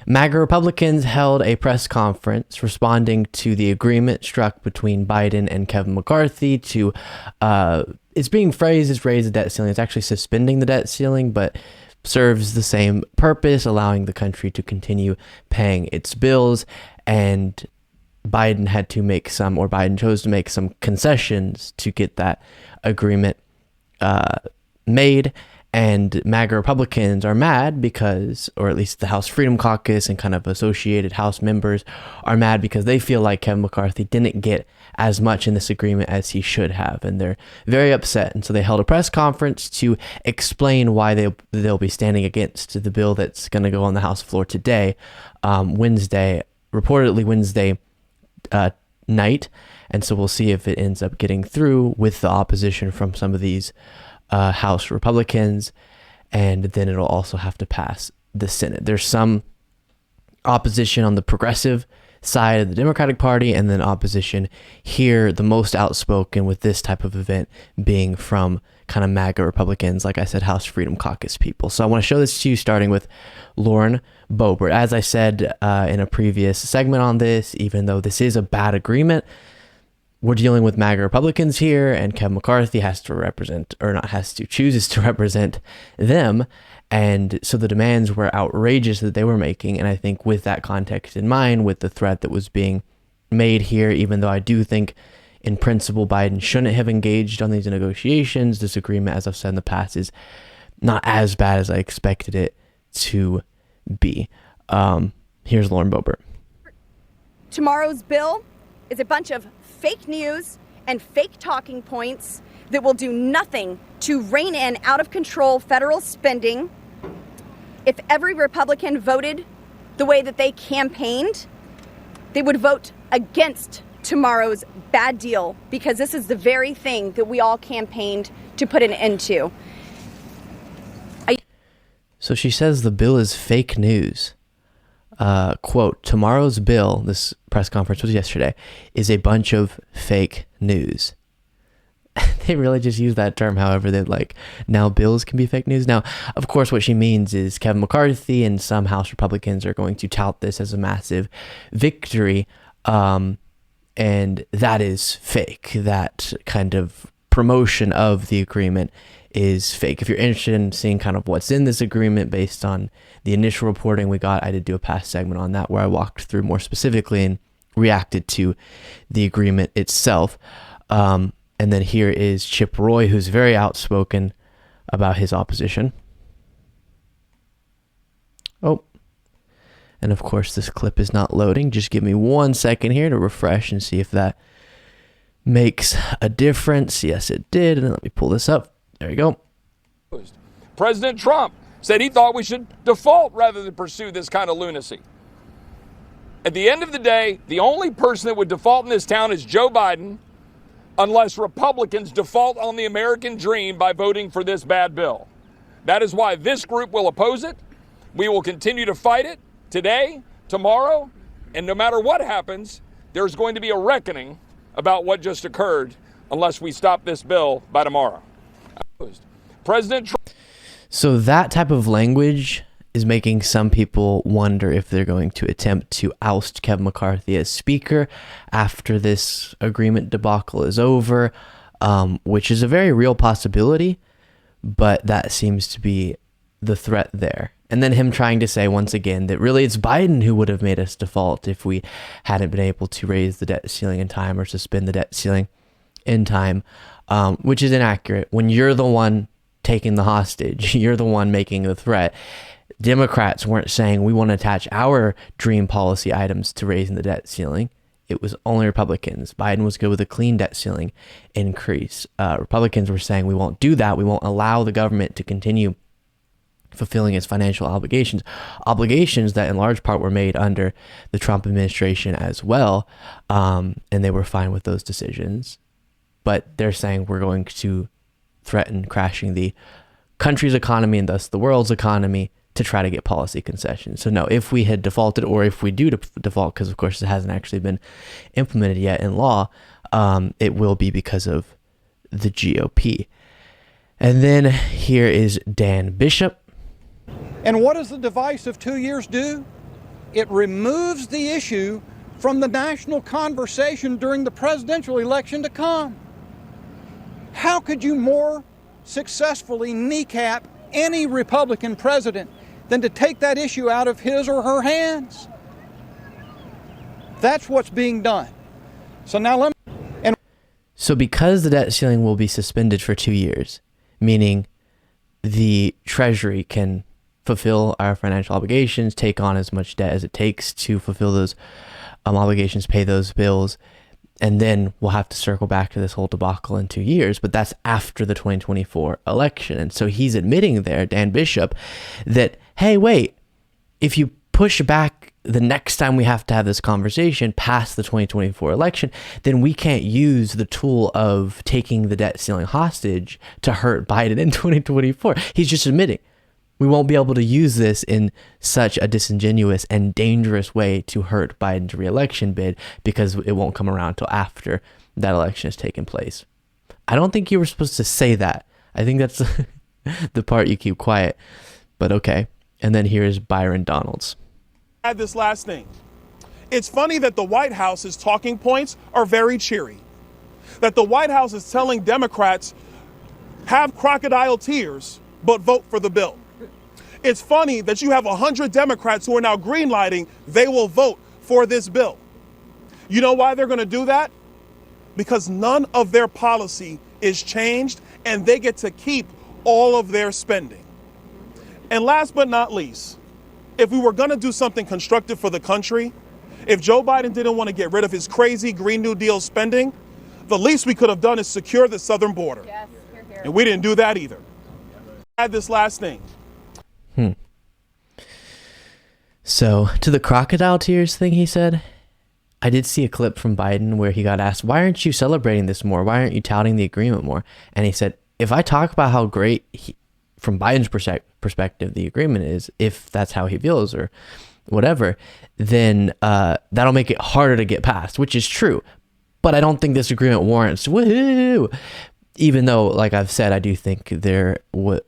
MAGA Republicans held a press conference responding to the agreement struck between Biden and Kevin McCarthy to, it's being phrased as raise the debt ceiling. It's actually suspending the debt ceiling, but serves the same purpose, allowing the country to continue paying its bills. And Biden chose to make some concessions to get that agreement made. And MAGA Republicans are mad because, or at least the House Freedom Caucus and kind of associated House members are mad because they feel like Kevin McCarthy didn't get as much in this agreement as he should have. And they're very upset. And so they held a press conference to explain why they'll be standing against the bill that's going to go on the House floor today, reportedly Wednesday night. And so we'll see if it ends up getting through with the opposition from some of these House Republicans, and then it'll also have to pass the Senate. There's some opposition on the progressive side of the Democratic Party, and then opposition here, the most outspoken with this type of event being from kind of MAGA Republicans, like I said, House Freedom Caucus people. So I want to show this to you starting with Laurenbert. As I said in a previous segment on this, even though this is a bad agreement, we're dealing with MAGA Republicans here, and Kevin McCarthy chooses to represent them. And so the demands were outrageous that they were making. And I think with that context in mind, with the threat that was being made here, even though I do think in principle Biden shouldn't have engaged on these negotiations, this agreement, as I've said in the past, is not as bad as I expected it to be. Here's Laurenbert. Tomorrow's bill is a bunch of fake news and fake talking points that will do nothing to rein in out of control federal spending. If every Republican voted the way that they campaigned, they would vote against tomorrow's bad deal, because this is the very thing that we all campaigned to put an end to. So she says the bill is fake news. Quote, tomorrow's bill, this press conference was yesterday, is a bunch of fake news. They really just use that term. However, they're like, now bills can be fake news. Now, of course, what she means is Kevin McCarthy and some House Republicans are going to tout this as a massive victory. And that is fake. That kind of promotion of the agreement is fake. If you're interested in seeing kind of what's in this agreement based on the initial reporting we got, I did do a past segment on that where I walked through more specifically and reacted to the agreement itself. And then here is Chip Roy, who's very outspoken about his opposition. Oh, and of course this clip is not loading. Just give me 1 second here to refresh and see if that makes a difference. Yes, it did. And then let me pull this up. There you go. President Trump said he thought we should default rather than pursue this kind of lunacy. At the end of the day, the only person that would default in this town is Joe Biden, unless Republicans default on the American dream by voting for this bad bill. That is why this group will oppose it. We will continue to fight it today, tomorrow, and no matter what happens, there's going to be a reckoning about what just occurred unless we stop this bill by tomorrow. President Trump. So that type of language is making some people wonder if they're going to attempt to oust Kevin McCarthy as speaker after this agreement debacle is over, which is a very real possibility, but that seems to be the threat there. And then him trying to say once again that really it's Biden who would have made us default if we hadn't been able to raise the debt ceiling in time or suspend the debt ceiling in time, which is inaccurate. When you're the one taking the hostage, you're the one making the threat. Democrats weren't saying we want to attach our dream policy items to raising the debt ceiling. It was only Republicans. Biden was good with a clean debt ceiling increase. Republicans were saying we won't do that. We won't allow the government to continue fulfilling its financial obligations that in large part were made under the Trump administration as well. And they were fine with those decisions. But they're saying we're going to threaten crashing the country's economy and thus the world's economy to try to get policy concessions. So no, if we had defaulted, or if we do default, because of course it hasn't actually been implemented yet in law, it will be because of the GOP. And then here is Dan Bishop. And what does the device of 2 years do? it removes the issue from the national conversation during the presidential election to come. How could you more successfully kneecap any Republican president than to take that issue out of his or her hands? That's what's being done. So now So because the debt ceiling will be suspended for 2 years, meaning the Treasury can fulfill our financial obligations, take on as much debt as it takes to fulfill those obligations, pay those bills, and then we'll have to circle back to this whole debacle in 2 years. But that's after the 2024 election. And so he's admitting there, Dan Bishop, that, hey, wait, if you push back the next time we have to have this conversation past the 2024 election, then we can't use the tool of taking the debt ceiling hostage to hurt Biden in 2024. He's just admitting we won't be able to use this in such a disingenuous and dangerous way to hurt Biden's reelection bid because it won't come around until after that election has taken place. I don't think you were supposed to say that. I think that's the part you keep quiet, but okay. And then here is Byron Donalds. Add this last thing. It's funny that the White House's talking points are very cheery. That the White House is telling Democrats, have crocodile tears, but vote for the bill. It's funny that you have 100 Democrats who are now greenlighting they will vote for this bill. You know why they're going to do that? Because none of their policy is changed and they get to keep all of their spending. And last but not least, if we were going to do something constructive for the country, if Joe Biden didn't want to get rid of his crazy Green New Deal spending, the least we could have done is secure the southern border. Yes, hear, hear. And we didn't do that either. Add this last thing. So to the crocodile tears thing he said, I did see a clip from Biden where he got asked, why aren't you celebrating this more? Why aren't you touting the agreement more? And he said, if I talk about how great from Biden's perspective the agreement is, if that's how he feels or whatever, then that'll make it harder to get past, which is true. But I don't think this agreement warrants woohoo. Even though, like I've said, I do think there were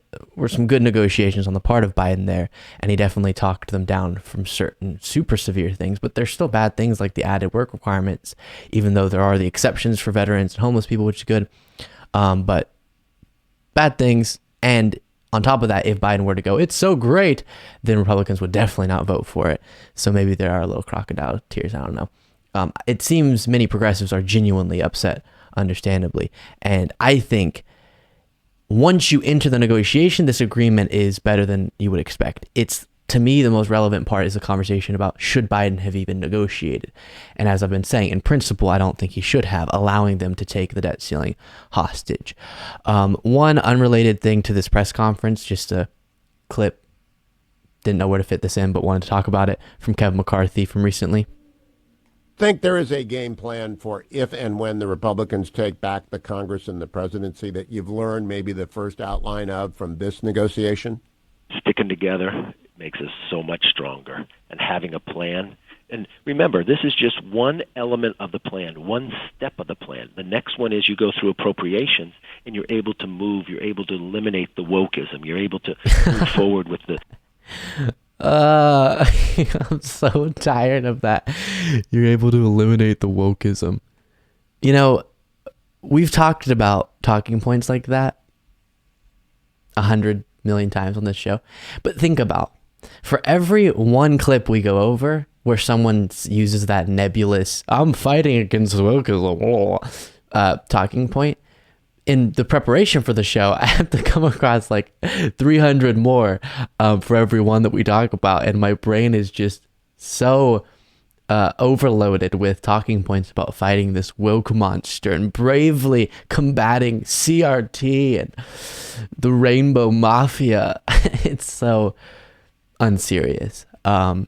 some good negotiations on the part of Biden there, and he definitely talked them down from certain super severe things, but there's still bad things like the added work requirements, even though there are the exceptions for veterans and homeless people, which is good. But bad things, and on top of that, if Biden were to go, it's so great, then Republicans would definitely not vote for it. So maybe there are little crocodile tears, I don't know. It seems many progressives are genuinely upset, understandably. And I think once you enter the negotiation, this agreement is better than you would expect. It's, to me, the most relevant part is the conversation about should Biden have even negotiated. And as I've been saying, in principle, I don't think he should have, allowing them to take the debt ceiling hostage. One unrelated thing to this press conference, just a clip, didn't know where to fit this in, but wanted to talk about it, from Kevin McCarthy from recently. Think there is a game plan for if and when the Republicans take back the Congress and the presidency that you've learned maybe the first outline of from this negotiation? Sticking together makes us so much stronger, and having a plan. And remember, this is just one element of the plan, one step of the plan. The next one is you go through appropriations and you're able to move, you're able to eliminate the wokeism, you're able to move forward with the... I'm so tired of that. You're able to eliminate the wokeism. You know, we've talked about talking points like that 100 million times on this show. But think about, for every one clip we go over where someone uses that nebulous, I'm fighting against wokeism, talking point, in the preparation for the show, I have to come across like 300 more for every one that we talk about. And my brain is just so overloaded with talking points about fighting this woke monster and bravely combating CRT and the Rainbow Mafia. It's so unserious. So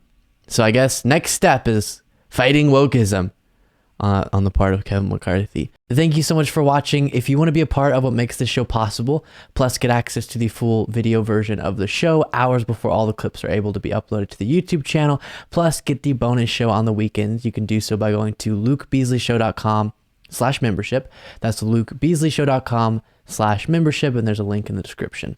I guess next step is fighting wokeism on the part of Kevin McCarthy. Thank you so much for watching. If you want to be a part of what makes this show possible, plus get access to the full video version of the show hours before all the clips are able to be uploaded to the YouTube channel, plus get the bonus show on the weekends, you can do so by going to lukebeasleyshow.com/membership. That's lukebeasleyshow.com/membership, and there's a link in the description.